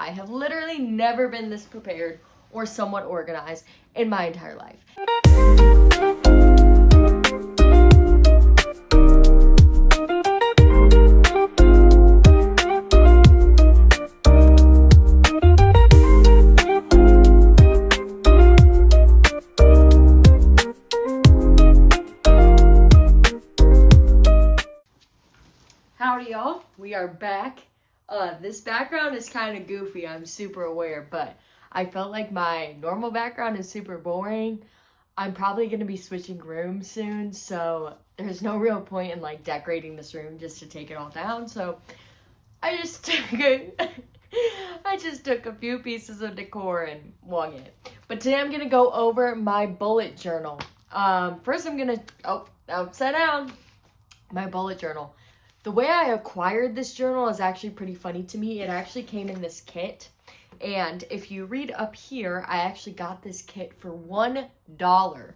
I have literally never been this prepared or somewhat organized in my entire life. Howdy y'all, we are back. This background is kind of goofy, I'm super aware, but I felt like my normal background is super boring. I'm probably going to be switching rooms soon, so there's no real point in like decorating this room just to take it all down. So I just took a few pieces of decor and wung it. But today I'm going to go over my bullet journal. First I'm going to, upside down, my bullet journal. The way I acquired this journal is actually pretty funny to me. It actually came in this kit. And if you read up here, I actually got this kit for $1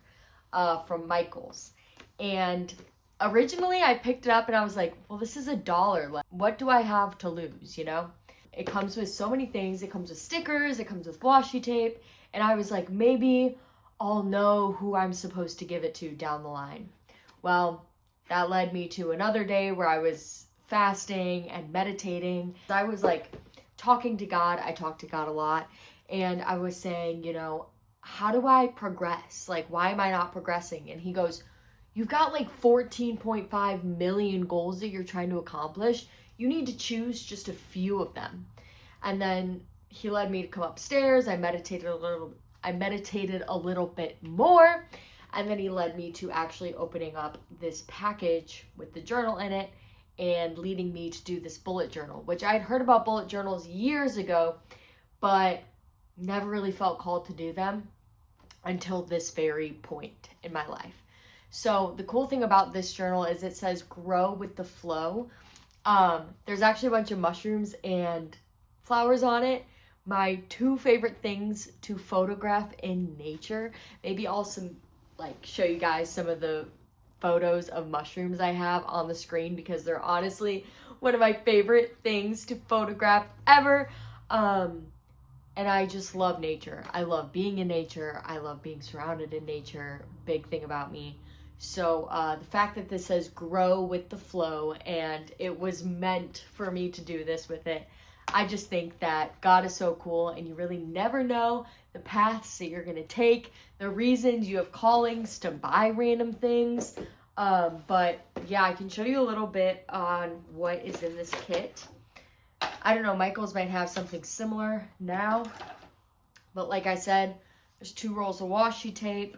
from Michael's. And originally I picked it up and I was like, well, this is $1. Like, what do I have to lose, you know? It comes with so many things. It comes with stickers. It comes with washi tape. And I was like, maybe I'll know who I'm supposed to give it to down the line. Well, that led me to another day where I was fasting and meditating. I was like talking to God. I talk to God a lot. And I was saying, you know, how do I progress? Like, why am I not progressing? And he goes, you've got like 14.5 million goals that you're trying to accomplish. You need to choose just a few of them. And then he led me to come upstairs. I meditated a little bit more. And then he led me to actually opening up this package with the journal in it and leading me to do this bullet journal, which I'd heard about bullet journals years ago, but never really felt called to do them until this very point in my life. So the cool thing about this journal is it says grow with the flow. There's actually a bunch of mushrooms and flowers on it. My two favorite things to photograph in nature. Maybe also show you guys some of the photos of mushrooms I have on the screen because they're honestly one of my favorite things to photograph ever. And I just love nature. I love being in nature. I love being surrounded in nature. Big thing about me. So the fact that this says grow with the flow and it was meant for me to do this with it, I just think that God is so cool and you really never know the paths that you're going to take, the reasons you have callings to buy random things. But yeah, I can show you a little bit on what is in this kit. I don't know, Michael's might have something similar now. But like I said, there's 2 rolls of washi tape.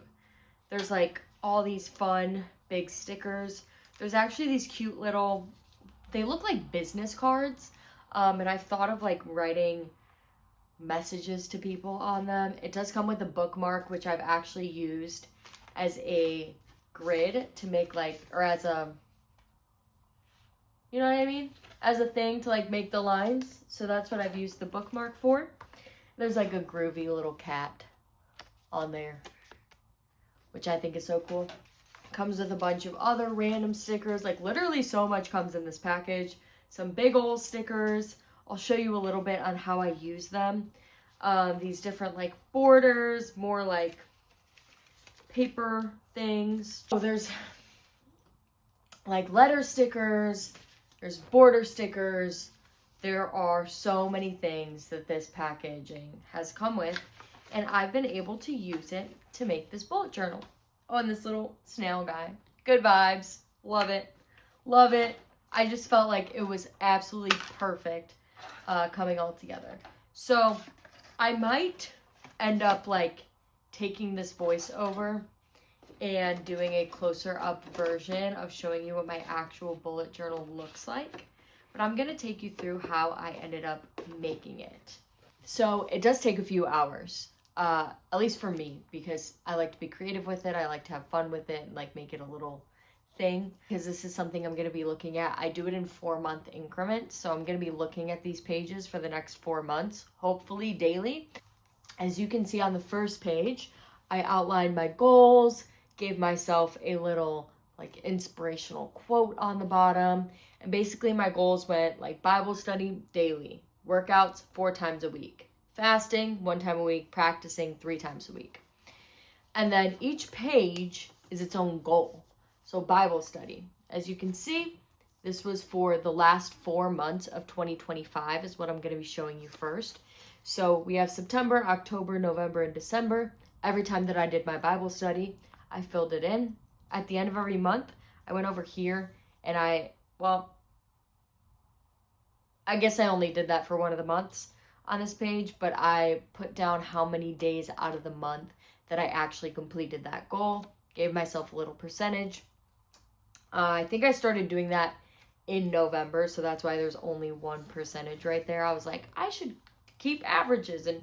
There's like all these fun big stickers. There's actually these cute little, they look like business cards. And I've thought of like writing messages to people on them. It does come with a bookmark, which I've actually used as a grid to make or as a, you know what I mean? As a thing to make the lines. So that's what I've used the bookmark for. There's like a groovy little cat on there, which I think is so cool. Comes with a bunch of other random stickers. Like literally so much comes in this package. Some big old stickers. I'll show you a little bit on how I use them. These different borders, more paper things. So there's letter stickers, there's border stickers. There are so many things that this packaging has come with, and I've been able to use it to make this bullet journal. Oh, and this little snail guy. Good vibes. Love it. Love it. I just felt like it was absolutely perfect coming all together. So I might end up taking this voiceover and doing a closer up version of showing you what my actual bullet journal looks like. But I'm going to take you through how I ended up making it. So it does take a few hours, at least for me, because I like to be creative with it. I like to have fun with it and make it a little thing, because this is something I'm going to be looking at. I do it in 4-month increments, so I'm going to be looking at these pages for the next 4 months, hopefully daily. As you can see on the first page, I outlined my goals, gave myself a little inspirational quote on the bottom, and basically my goals went Bible study daily, Workouts 4 times a week. Fasting 1 time a week. Practicing 3 times a week. And then each page is its own goal. So Bible study. As you can see, this was for the last 4 months of 2025 is what I'm going to be showing you first. So we have September, October, November, and December. Every time that I did my Bible study, I filled it in. At the end of every month, I went over here and I guess I only did that for one of the months on this page, but I put down how many days out of the month that I actually completed that goal, gave myself a little percentage. I think I started doing that in November, so that's why there's only 1% right there. I was like, I should keep averages and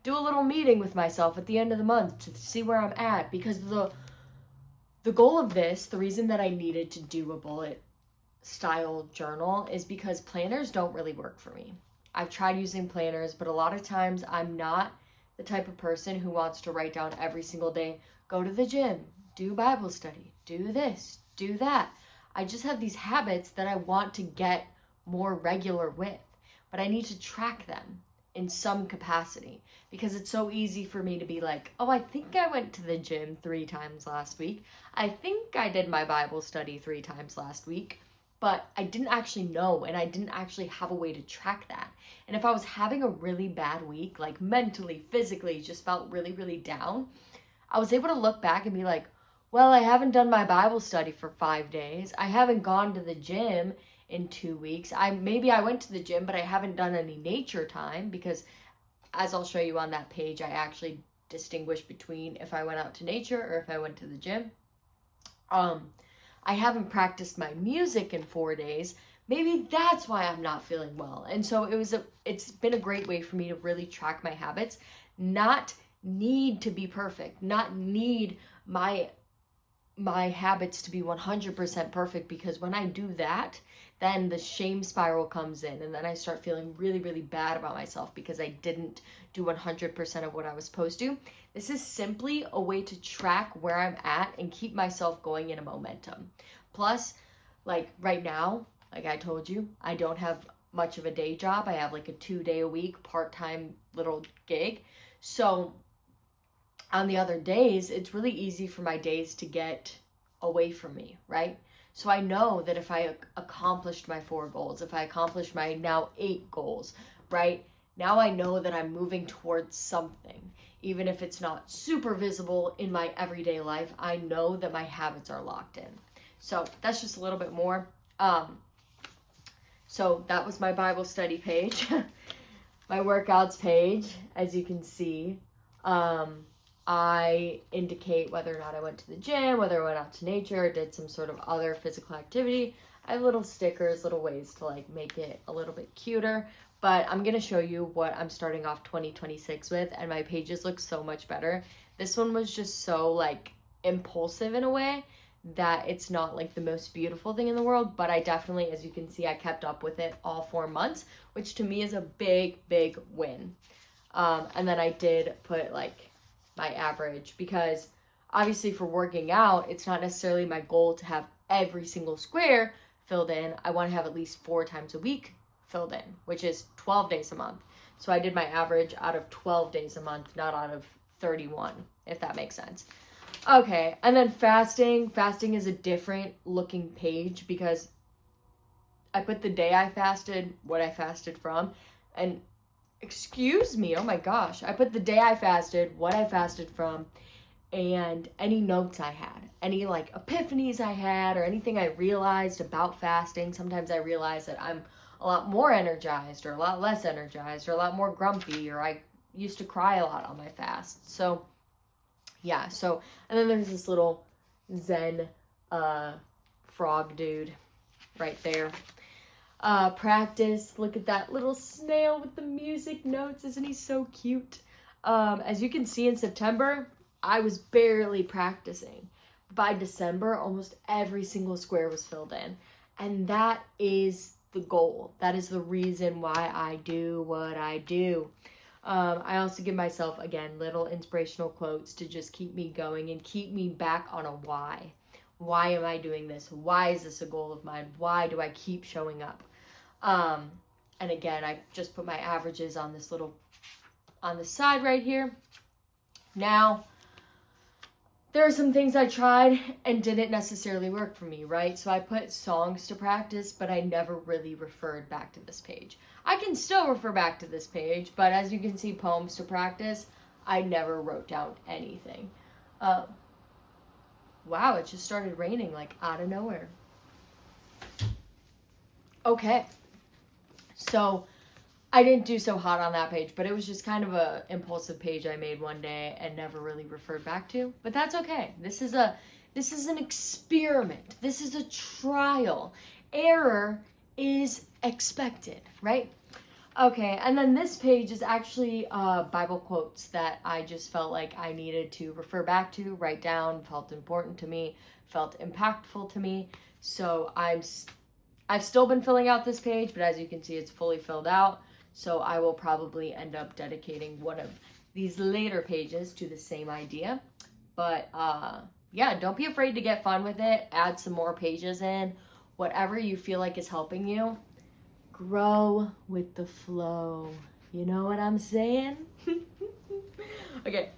do a little meeting with myself at the end of the month to see where I'm at, because the goal of this, the reason that I needed to do a bullet style journal is because planners don't really work for me. I've tried using planners, but a lot of times I'm not the type of person who wants to write down every single day, go to the gym, do Bible study, do this, do that. I just have these habits that I want to get more regular with, but I need to track them in some capacity, because it's so easy for me to be like, oh, I think I went to the gym 3 times last week. I think I did my Bible study 3 times last week, but I didn't actually know, and I didn't actually have a way to track that. And if I was having a really bad week, like mentally, physically, just felt really, really down, I was able to look back and be like, well, I haven't done my Bible study for 5 days. I haven't gone to the gym in 2 weeks. Maybe I went to the gym, but I haven't done any nature time, because as I'll show you on that page, I actually distinguish between if I went out to nature or if I went to the gym. I haven't practiced my music in 4 days. Maybe that's why I'm not feeling well. And so it's been a great way for me to really track my habits, not need to be perfect, not need my habits to be 100% perfect, because when I do that, then the shame spiral comes in, and then I start feeling really, really bad about myself because I didn't do 100% of what I was supposed to. This is simply a way to track where I'm at and keep myself going in a momentum. Plus, like right now, like I told you, I don't have much of a day job. I have like a 2-day-a-week part-time little gig. So on the other days, it's really easy for my days to get away from me, right? So I know that if I accomplished my 4 goals, if I accomplished my now 8 goals, right? Now I know that I'm moving towards something. Even if it's not super visible in my everyday life, I know that my habits are locked in. So that's just a little bit more. So that was my Bible study page. My workouts page, as you can see. I indicate whether or not I went to the gym, whether I went out to nature, or did some sort of other physical activity. I have little stickers, little ways to like make it a little bit cuter. But I'm going to show you what I'm starting off 2026 with, and my pages look so much better. This one was just so like impulsive in a way that it's not like the most beautiful thing in the world, but I definitely, as you can see, I kept up with it all 4 months, which to me is a big, big win. And then I did put like my average, because obviously for working out, it's not necessarily my goal to have every single square filled in. I want to have at least 4 times a week filled in, which is 12 days a month. So I did my average out of 12 days a month, not out of 31, if that makes sense. Okay, and then fasting. Fasting is a different looking page, because I put the day I fasted, what I fasted from, and excuse me, oh my gosh. I put the day I fasted, what I fasted from, and any notes I had, any like epiphanies I had, or anything I realized about fasting. Sometimes I realize that I'm a lot more energized, or a lot less energized, or a lot more grumpy, or I used to cry a lot on my fast. So yeah, and then there's this little Zen frog dude right there. Practice. Look at that little snail with the music notes. Isn't he so cute? As you can see, in September, I was barely practicing. By December, almost every single square was filled in. And that is the goal. That is the reason why I do what I do. I also give myself, again, little inspirational quotes to just keep me going and keep me back on a why. Why am I doing this? Why is this a goal of mine? Why do I keep showing up? And again, I just put my averages on this little, on the side right here. Now, there are some things I tried and didn't necessarily work for me, right? So I put songs to practice, but I never really referred back to this page. I can still refer back to this page, but as you can see, poems to practice, I never wrote down anything. Wow, it just started raining like out of nowhere. Okay, so I didn't do so hot on that page, but it was just kind of a impulsive page I made one day and never really referred back to. But that's okay. This is an experiment. This is a trial. Error is expected, right? Okay, and then this page is actually Bible quotes that I just felt like I needed to refer back to, write down, felt important to me, felt impactful to me. So I've still been filling out this page, but as you can see, it's fully filled out. So I will probably end up dedicating one of these later pages to the same idea. But yeah, don't be afraid to get fun with it. Add some more pages in. Whatever you feel like is helping you. Grow with the flow. You know what I'm saying? Okay.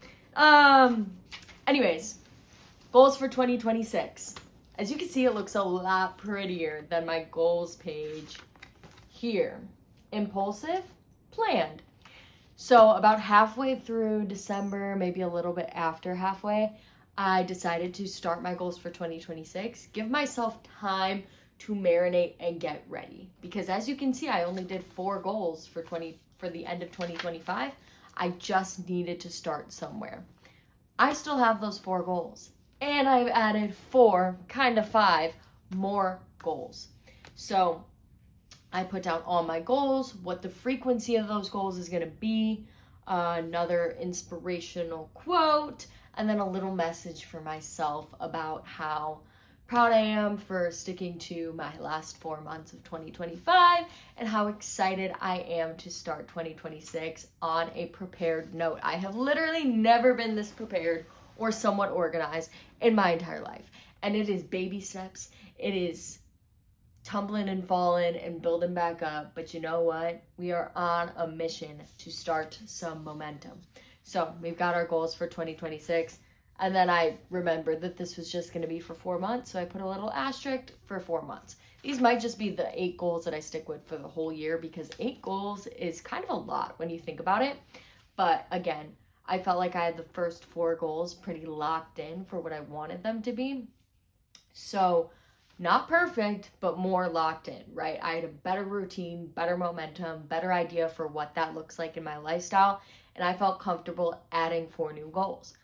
Anyways, goals for 2026. As you can see, it looks a lot prettier than my goals page here. Impulsive, planned. So about halfway through December, maybe a little bit after halfway, I decided to start my goals for 2026. Give myself time to marinate and get ready. Because as you can see, I only did 4 goals for the end of 2025. I just needed to start somewhere. I still have those 4 goals. And I've added 4, kind of 5, more goals. So I put down all my goals, what the frequency of those goals is going to be, another inspirational quote, and then a little message for myself about how proud I am for sticking to my last 4 months of 2025 and how excited I am to start 2026 on a prepared note. I have literally never been this prepared or somewhat organized in my entire life. And it is baby steps. It is tumbling and falling and building back up. But you know what? We are on a mission to start some momentum. So we've got our goals for 2026. And then I remembered that this was just going to be for 4 months. So I put a little asterisk for 4 months. These might just be the 8 goals that I stick with for the whole year, because 8 goals is kind of a lot when you think about it. But again, I felt like I had the first 4 goals pretty locked in for what I wanted them to be. So not perfect, but more locked in, right? I had a better routine, better momentum, better idea for what that looks like in my lifestyle. And I felt comfortable adding 4 new goals,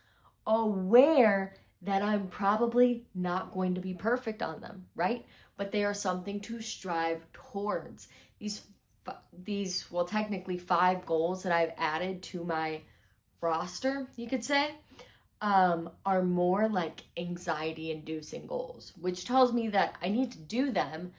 aware that I'm probably not going to be perfect on them, right? But they are something to strive towards. These, well, technically 5 goals that I've added to my roster, you could say, are more like anxiety-inducing goals, which tells me that I need to do them,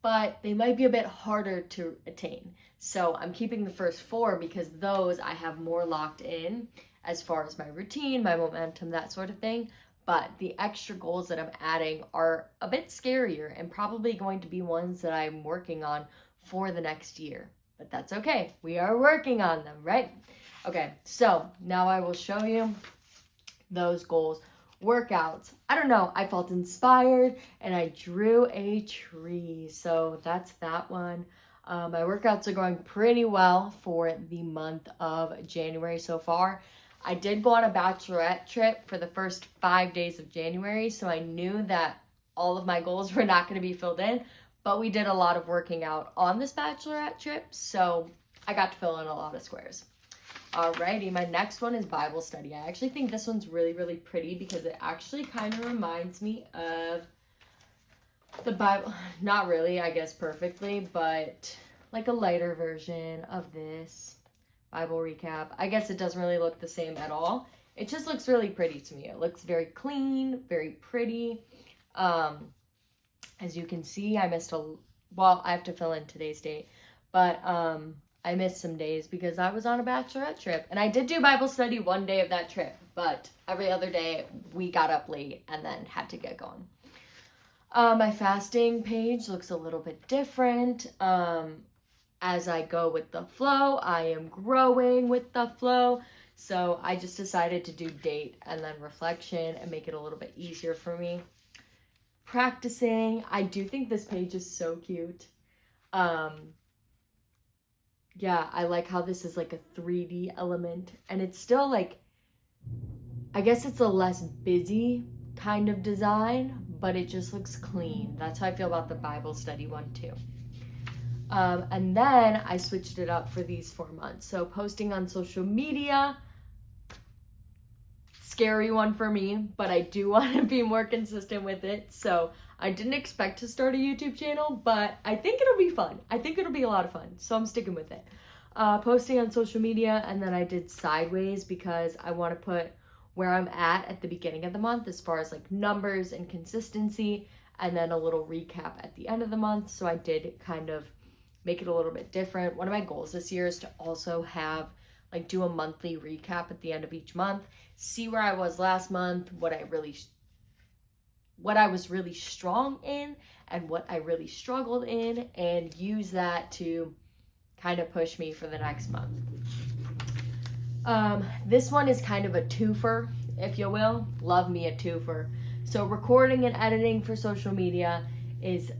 but they might be a bit harder to attain. So I'm keeping the first 4 because those I have more locked in as far as my routine, my momentum, that sort of thing. But the extra goals that I'm adding are a bit scarier and probably going to be ones that I'm working on for the next year. But that's okay. We are working on them, right? Okay, so now I will show you those goals. Workouts. I don't know, I felt inspired and I drew a tree. So that's that one. My workouts are going pretty well for the month of January so far. I did go on a bachelorette trip for the first 5 days of January, so I knew that all of my goals were not going to be filled in, but we did a lot of working out on this bachelorette trip, so I got to fill in a lot of squares. Alrighty, my next one is Bible study. I actually think this one's really, really pretty because it actually kind of reminds me of the Bible. Not really, I guess perfectly, but like a lighter version of this Bible recap. I guess it doesn't really look the same at all. It just looks really pretty to me. It looks very clean, very pretty. As you can see, I have to fill in today's date, but I missed some days because I was on a bachelorette trip. And I did do Bible study one day of that trip, but every other day we got up late and then had to get going. My fasting page looks a little bit different. as I go with the flow. I am growing with the flow. So I just decided to do date and then reflection and make it a little bit easier for me. Practicing. I do think this page is so cute. Yeah, I like how this is like a 3D element, and it's still like, I guess it's a less busy kind of design, but it just looks clean. That's how I feel about the Bible study one too. And then I switched it up for these 4 months. So posting on social media, scary one for me, but I do want to be more consistent with it. So I didn't expect to start a YouTube channel, but I think it'll be fun. I think it'll be a lot of fun. So I'm sticking with it. Posting on social media, and then I did sideways because I want to put where I'm at the beginning of the month as far as like numbers and consistency, and then a little recap at the end of the month. So I did kind of make it a little bit different. One of my goals this year is to also have like do a monthly recap at the end of each month, see where I was last month, what I was really strong in and what I really struggled in, and use that to kind of push me for the next month. This one is kind of a twofer, if you will. Love me a twofer. So recording and editing for social media is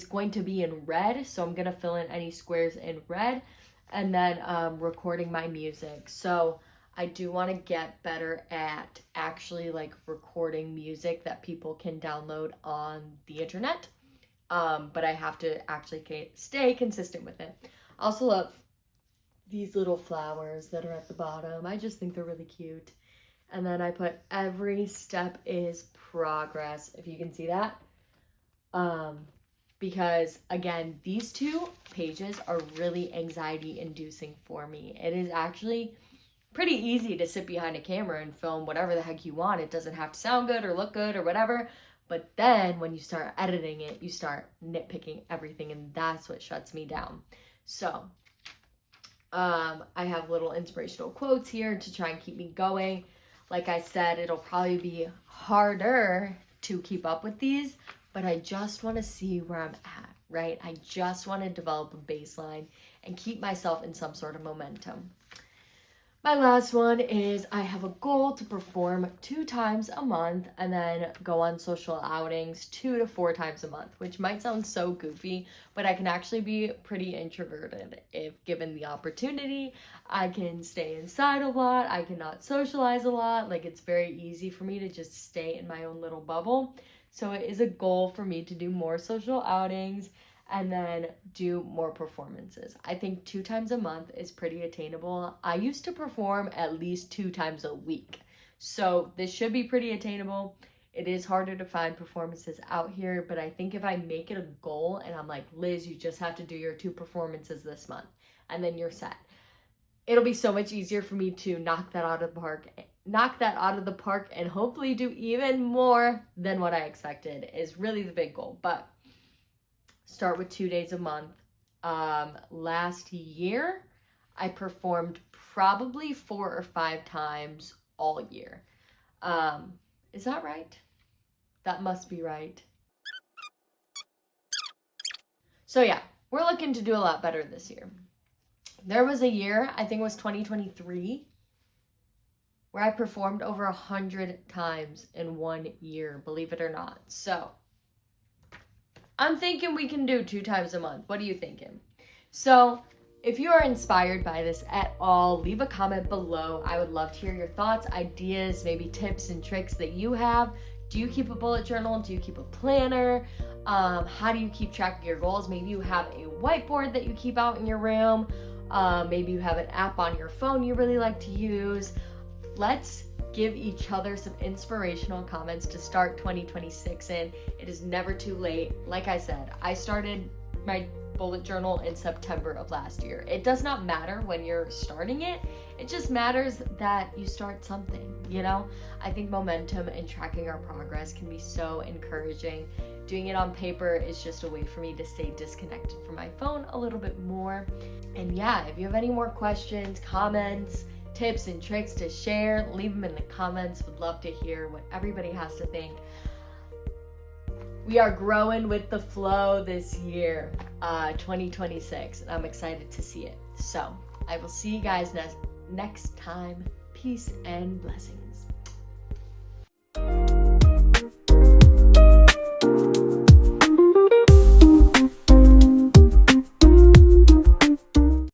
going to be in red. So I'm gonna fill in any squares in red, and then recording my music. So I do want to get better at actually like recording music that people can download on the internet. But I have to actually stay consistent with it. I also love these little flowers that are at the bottom. I just think they're really cute. And then I put every step is progress, if you can see that. Because again, these 2 pages are really anxiety inducing for me. It is actually pretty easy to sit behind a camera and film whatever the heck you want. It doesn't have to sound good or look good or whatever. But then when you start editing it, you start nitpicking everything, and that's what shuts me down. So I have little inspirational quotes here to try and keep me going. Like I said, it'll probably be harder to keep up with these, but I just want to see where I'm at, right? I just want to develop a baseline and keep myself in some sort of momentum. My last one is I have a goal to perform 2 times a month and then go on social outings 2 to 4 times a month, which might sound so goofy, but I can actually be pretty introverted if given the opportunity. I can stay inside a lot. I cannot socialize a lot. Like, it's very easy for me to just stay in my own little bubble. So it is a goal for me to do more social outings and then do more performances. I think 2 times a month is pretty attainable. I used to perform at least 2 times a week. So this should be pretty attainable. It is harder to find performances out here, but I think if I make it a goal and I'm like, Liz, you just have to do your 2 performances this month, and then you're set. It'll be so much easier for me to knock that out of the park and hopefully do even more than what I expected is really the big goal. But start with 2 days a month. Last year, I performed probably 4 or 5 times all year. Is that right? That must be right. So yeah, we're looking to do a lot better this year. There was a year, I think it was 2023, where I performed over 100 times in 1 year, believe it or not. So I'm thinking we can do 2 times a month. What are you thinking? So if you are inspired by this at all, leave a comment below. I would love to hear your thoughts, ideas, maybe tips and tricks that you have. Do you keep a bullet journal? Do you keep a planner? How do you keep track of your goals? Maybe you have a whiteboard that you keep out in your room. Maybe you have an app on your phone you really like to use. Let's give each other some inspirational comments to start 2026 in. It is never too late. Like I said, I started my bullet journal in September of last year. It does not matter when you're starting it. It just matters that you start something, you know? I think momentum and tracking our progress can be so encouraging. Doing it on paper is just a way for me to stay disconnected from my phone a little bit more. And yeah, if you have any more questions, comments, tips and tricks to share, leave them in the comments. Would love to hear what everybody has to think. We are growing with the flow this year, 2026, and I'm excited to see it. So I will see you guys next time. Peace and blessings.